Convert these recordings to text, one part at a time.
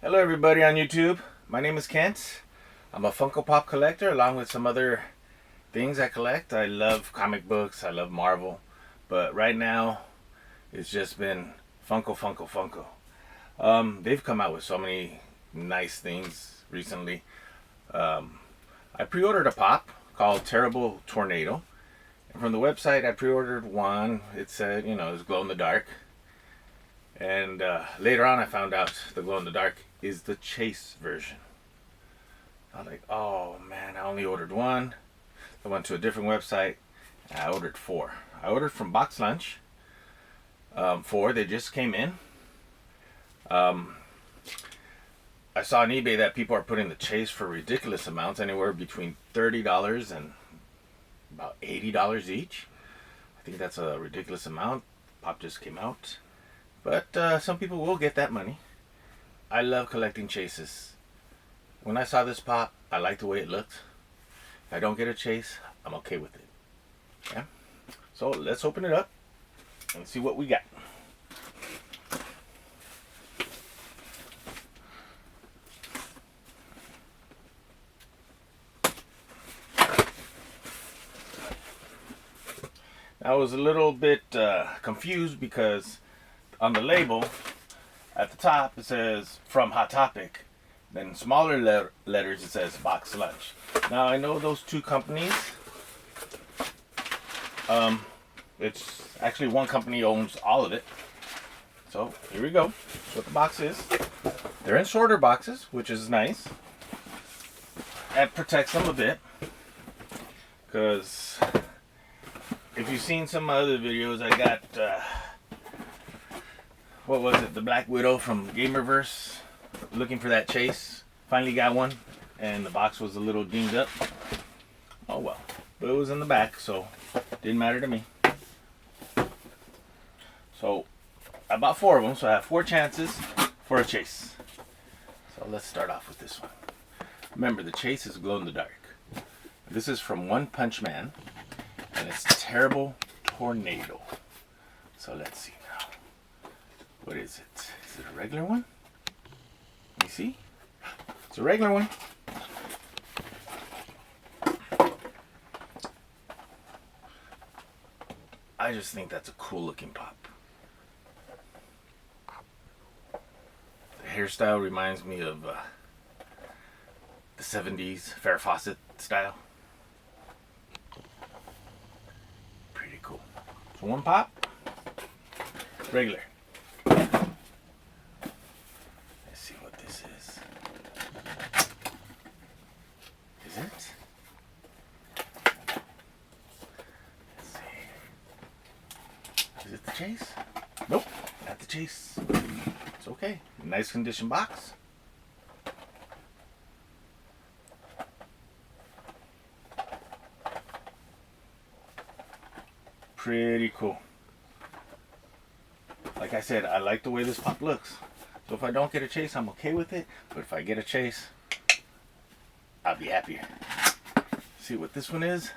Hello everybody on YouTube. My name is Kent. I'm a Funko Pop collector along with some other things I collect. I love comic books, I love Marvel, but right now it's just been Funko. They've come out with so many nice things recently. I pre-ordered a pop called Terrible Tornado. And from the website I pre-ordered one. It said, it was glow in the dark. And later on I found out the glow in the dark is the chase version. I was like, oh man, I only ordered one. I went to a different website and I ordered four. I ordered from Boxlunch. Four, they just came in. I saw on eBay that people are putting the chase for ridiculous amounts, anywhere between $30 and about $80 each. I think that's a ridiculous amount. Pop just came out. But some people will get that money. I love collecting chases. When I saw this pop, I liked the way it looked. If I don't get a chase, I'm okay with it. Yeah. So let's open it up and see what we got. I was a little bit confused because on the label at the top it says from Hot Topic. Then in smaller letters it says Boxlunch. Now I know those two companies. It's actually one company owns all of it. So here we go. That's what the box is. They're in shorter boxes, which is nice. That protects them a bit. Because if you've seen some other videos, I got what was it? The Black Widow from Gamerverse. Looking for that chase. Finally got one. And the box was a little dinged up. Oh well. But it was in the back, so didn't matter to me. So I bought four of them, so I have 4 chances for a chase. So let's start off with this one. Remember, the chase is glow in the dark. This is from One Punch Man. And it's Terrible Tornado. So let's see now. What is it? Is it a regular one? Let me see. It's a regular one. I just think that's a cool looking pop. The hairstyle reminds me of the 70s Farrah Fawcett style. Pretty cool. So one pop. Regular. Is it the chase? Nope, not the chase. It's okay. Nice condition box. Pretty cool. Like I said, I like the way this pop looks. So if I don't get a chase, I'm okay with it. But if I get a chase, I'll be happier. See what this one is?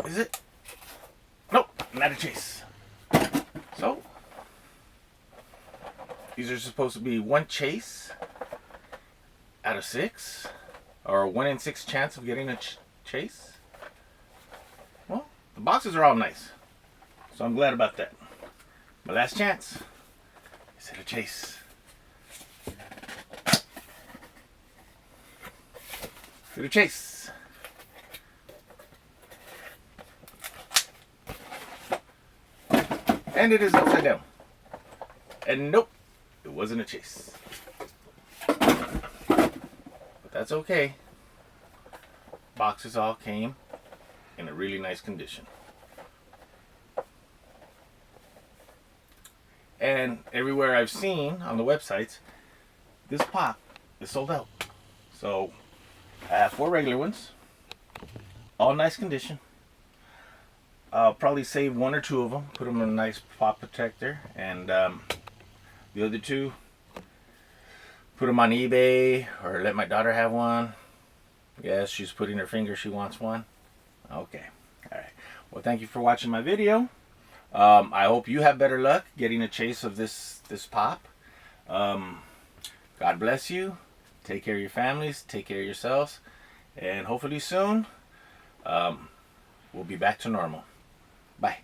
Is it? Nope, not a chase. So, these are supposed to be one chase out of 6, or 1 in 6 chance of getting a chase. Well, the boxes are all nice, so I'm glad about that. My last chance. Is it a chase? Is it a chase? And it is upside down. And nope, it wasn't a chase. But that's okay. Boxes all came in a really nice condition. And everywhere I've seen on the websites, this pop is sold out. So I have 4 regular ones, all nice condition. I'll probably save 1 or 2 of them, put them in a nice pop protector, and the other 2, put them on eBay or let my daughter have one. Yes, she's putting her finger, she wants one. Okay, alright. Well, thank you for watching my video. I hope you have better luck getting a chase of this pop. God bless you. Take care of your families. Take care of yourselves. And hopefully soon, we'll be back to normal. Bye.